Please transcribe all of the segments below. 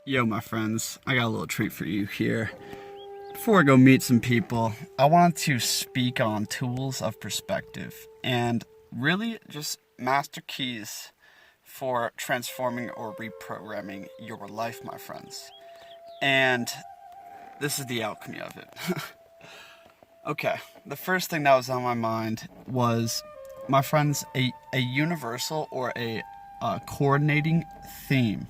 Yo, my friends, I got a little treat for you here. Before I go meet some people, I want to speak on tools of perspective and really just master keys for transforming or reprogramming your life, my friends. And this is the alchemy of it. Okay, the first thing that was on my mind was, my friends, a universal or a coordinating theme.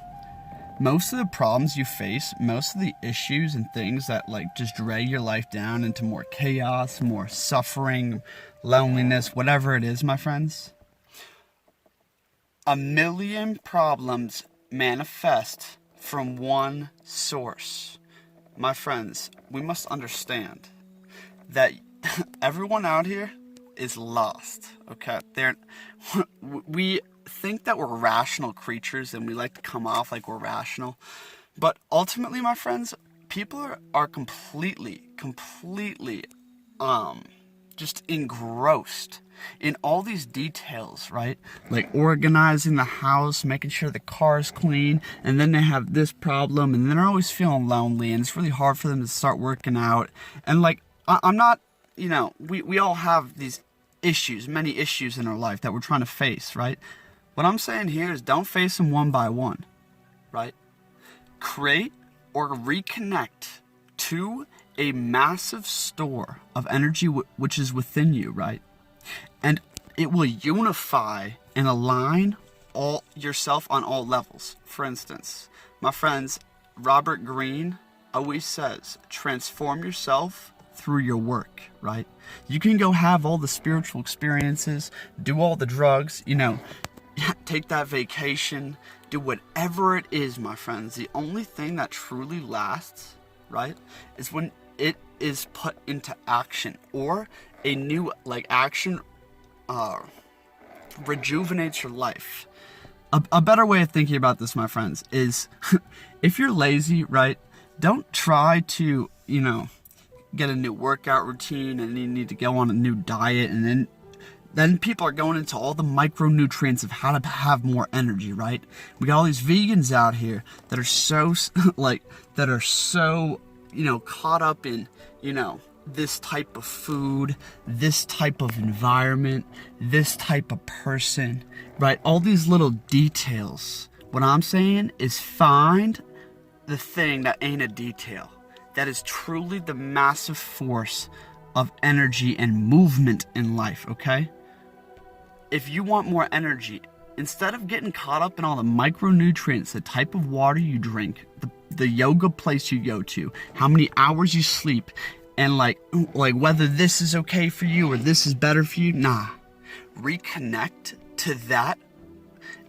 Most of the problems you face, most of the issues and things that just drag your life down into more chaos, more suffering, loneliness, whatever it is, my friends, a million problems manifest from one source. My friends, we must understand that everyone out here is lost, okay? We think that we're rational creatures and we like to come off like we're rational, but ultimately, my friends, people are completely just engrossed in all these details, right? Like organizing the house, making sure the car's clean, and then they have this problem, and then they're always feeling lonely, and it's really hard for them to start working out. And I'm not, we all have these issues, many issues in our life that we're trying to face, right? What I'm saying here is don't face them one by one, right? Create or reconnect to a massive store of energy which is within you, right? And it will unify and align all yourself on all levels. For instance, my friends, Robert Greene always says, transform yourself through your work, right? You can go have all the spiritual experiences, do all the drugs, take that vacation, do whatever it is, my friends. The only thing that truly lasts, right, is when it is put into action, or a new action rejuvenates your life. A better way of thinking about this, my friends, is if you're lazy, right, don't try to, get a new workout routine and you need to go on a new diet, and then people are going into all the micronutrients of how to have more energy, right? We got all these vegans out here that are so caught up in, this type of food, this type of environment, this type of person, right? All these little details. What I'm saying is find the thing that ain't a detail, that is truly the massive force of energy and movement in life, okay? If you want more energy, instead of getting caught up in all the micronutrients, the type of water you drink, the yoga place you go to, how many hours you sleep, and whether this is okay for you or this is better for you, nah. Reconnect to that,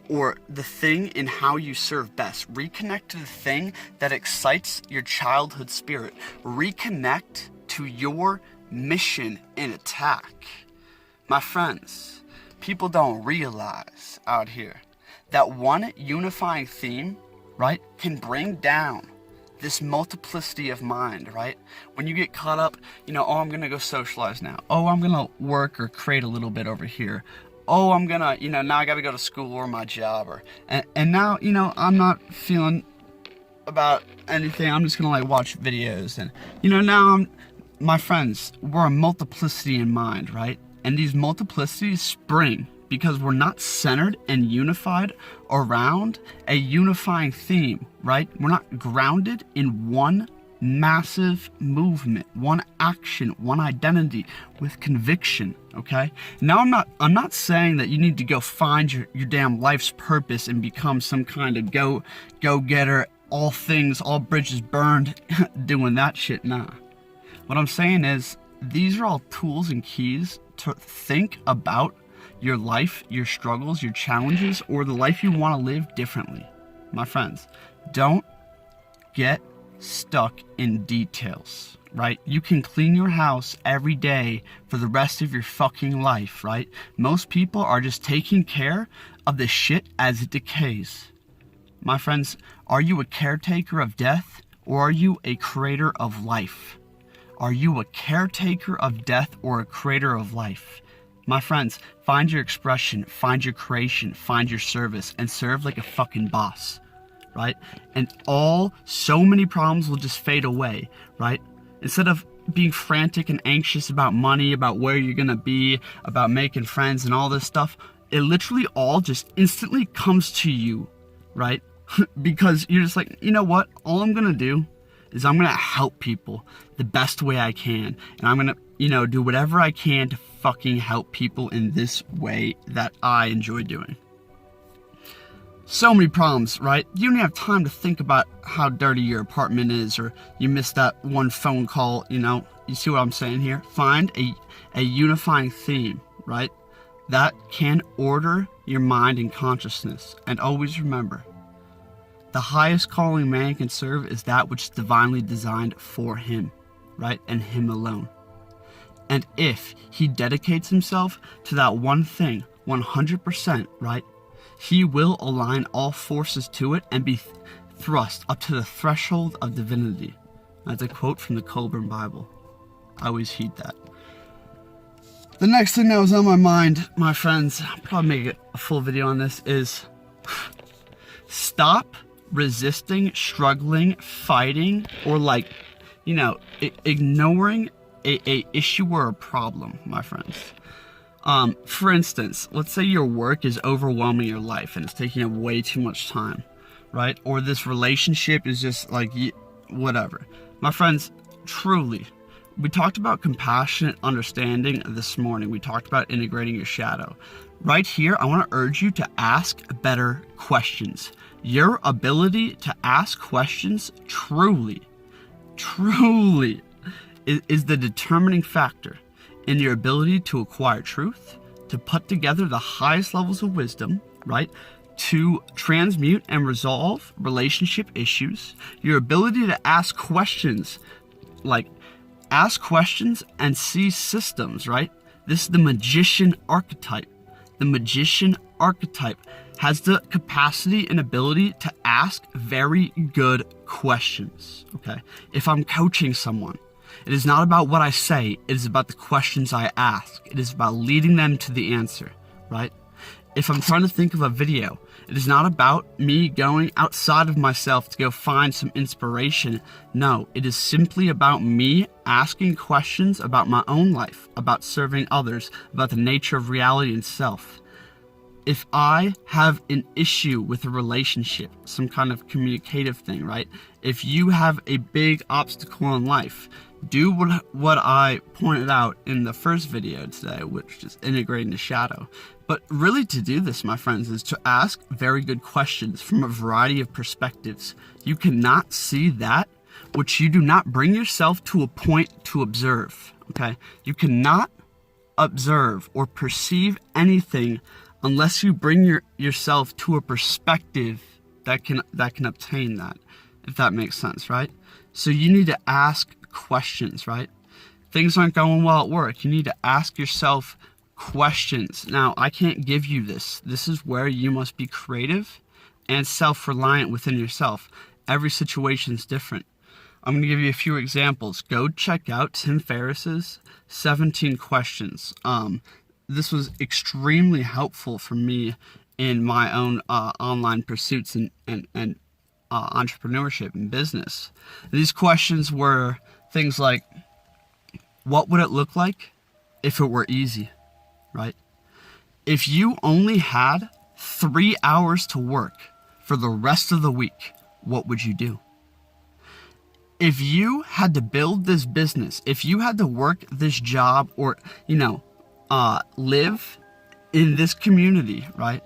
or the thing in how you serve best. Reconnect to the thing that excites your childhood spirit. Reconnect to your mission and attack. My friends, people don't realize out here that one unifying theme, right, can bring down this multiplicity of mind, right? When you get caught up, I'm gonna go socialize now. Oh, I'm gonna work or create a little bit over here. Oh, I'm gonna, now I gotta go to school or my job, and now, I'm not feeling about anything. I'm just gonna watch videos, and now my friends, we're a multiplicity in mind, right? And these multiplicities spring because we're not centered and unified around a unifying theme, right? We're not grounded in one massive movement, one action, one identity with conviction, okay? Now I'm not saying that you need to go find your damn life's purpose and become some kind of go-getter, all things, all bridges burned, doing that shit, nah. What I'm saying is, these are all tools and keys to think about your life, your struggles, your challenges, or the life you want to live differently. My friends, don't get stuck in details, right? You can clean your house every day for the rest of your fucking life, right? Most people are just taking care of the shit as it decays. My friends, are you a caretaker of death, or are you a creator of life? Are you a caretaker of death or a creator of life? My friends, find your expression, find your creation, find your service, and serve like a fucking boss, right? right? And so many problems will just fade away, right? Instead of being frantic and anxious about money, about where you're gonna be, about making friends and all this stuff, it literally all just instantly comes to you, right? Because you're just like, you know what? All I'm gonna do is I'm gonna help people the best way I can. And I'm gonna, do whatever I can to fucking help people in this way that I enjoy doing. So many problems, right? You don't have time to think about how dirty your apartment is, or you missed that one phone call, you see what I'm saying here? Find a unifying theme, right? That can order your mind and consciousness. And always remember, the highest calling man can serve is that which is divinely designed for him, right? And him alone. And if he dedicates himself to that one thing, 100%, right? He will align all forces to it and be thrust up to the threshold of divinity. That's a quote from the Colburn Bible. I always heed that. The next thing that was on my mind, my friends, I'll probably make a full video on this, is stop resisting, struggling, fighting, or ignoring a issue or a problem, my friends. For instance, let's say your work is overwhelming your life and it's taking up way too much time, right? Or this relationship is just like, whatever. My friends, truly, we talked about compassionate understanding this morning. We talked about integrating your shadow. Right here, I want to urge you to ask better questions. Your ability to ask questions truly is the determining factor in your ability to acquire truth, to put together the highest levels of wisdom, right? To transmute and resolve relationship issues, your ability to ask questions and see systems, right? This is the magician archetype. The magician archetype has the capacity and ability to ask very good questions, okay? If I'm coaching someone, it is not about what I say, it is about the questions I ask. It is about leading them to the answer, right? If I'm trying to think of a video, it is not about me going outside of myself to go find some inspiration. No, it is simply about me asking questions about my own life, about serving others, about the nature of reality and self. If I have an issue with a relationship, some kind of communicative thing, right? If you have a big obstacle in life, do what I pointed out in the first video today, which is integrating the shadow. But really to do this, my friends, is to ask very good questions from a variety of perspectives. You cannot see that which you do not bring yourself to a point to observe, okay? You cannot observe or perceive anything unless you bring yourself to a perspective that can obtain that, if that makes sense, right? So you need to ask questions, right? Things aren't going well at work. You need to ask yourself questions. Now, I can't give you this. This is where you must be creative and self-reliant within yourself. Every situation is different. I'm going to give you a few examples. Go check out Tim Ferriss's 17 questions. This was extremely helpful for me in my own online pursuits and entrepreneurship and business. These questions were things like, what would it look like if it were easy, right? If you only had 3 hours to work for the rest of the week, what would you do? If you had to build this business, if you had to work this job or, live in this community, right?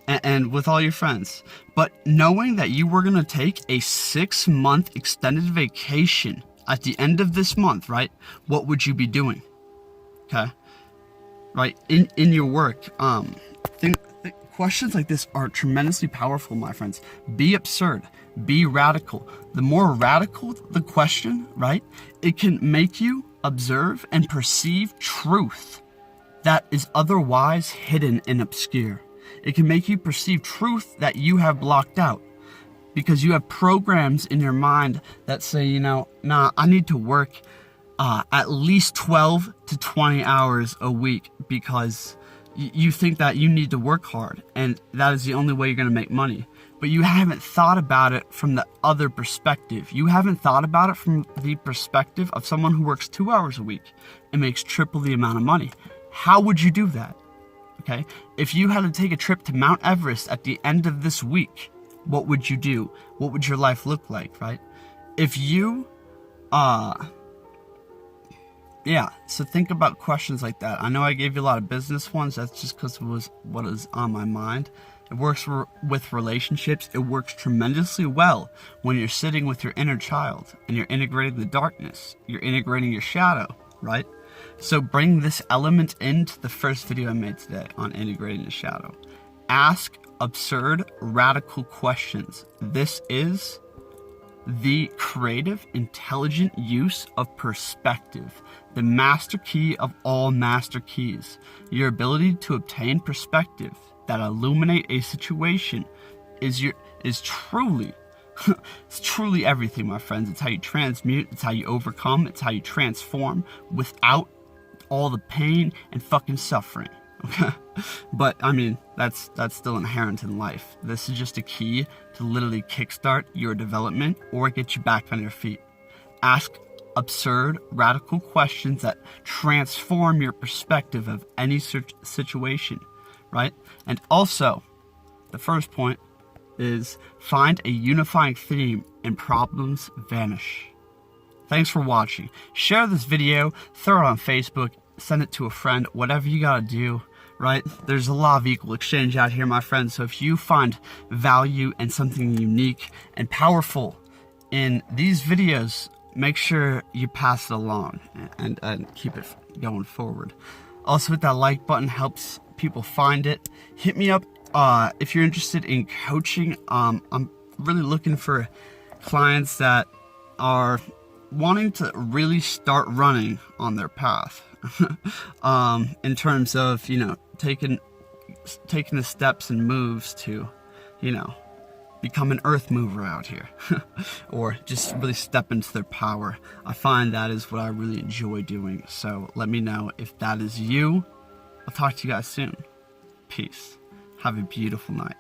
And with all your friends, but knowing that you were going to take a 6-month extended vacation at the end of this month, right? What would you be doing? Okay. Right. In your work, questions like this are tremendously powerful, my friends. Be absurd, be radical. The more radical the question, right? It can make you observe and perceive truth that is otherwise hidden and obscure. It can make you perceive truth that you have blocked out because you have programs in your mind that say, I need to work at least 12 to 20 hours a week because, You think that you need to work hard and that is the only way you're going to make money. But you haven't thought about it from the other perspective. You haven't thought about it from the perspective of someone who works 2 hours a week and makes triple the amount of money. How would you do that? Okay? If you had to take a trip to Mount Everest at the end of this week, what would you do? What would your life look like, right? If you, yeah, so think about questions like that. I know I gave you a lot of business ones. That's just because it was what is on my mind. It works with relationships. It works tremendously well when you're sitting with your inner child and you're integrating the darkness. You're integrating your shadow, right? So bring this element into the first video I made today on integrating the shadow. Ask absurd, radical questions. This is the creative, intelligent use of perspective, the master key of all master keys. Your ability to obtain perspective that illuminate a situation is truly it's truly everything, my friends. It's how you transmute, it's how you overcome, it's how you transform without all the pain and fucking suffering. Okay? But I mean, that's still inherent in life. This is just a key to literally kickstart your development or get you back on your feet. Ask absurd, radical questions that transform your perspective of any situation, right? And also, the first point is find a unifying theme and problems vanish. Thanks for watching. Share this video, throw it on Facebook, send it to a friend, whatever you gotta do, right? There's a law of equal exchange out here, my friends. So if you find value and something unique and powerful in these videos, make sure you pass it along and keep it going forward. Also, hit that like button, helps people find it. Hit me up if you're interested in coaching. I'm really looking for clients that are wanting to really start running on their path. In terms of, you know, taking the steps and moves to, you know, become an earth mover out here. Or just really step into their power. I find that is what I really enjoy doing. So let me know if that is you. I'll talk to you guys soon. Peace. Have a beautiful night.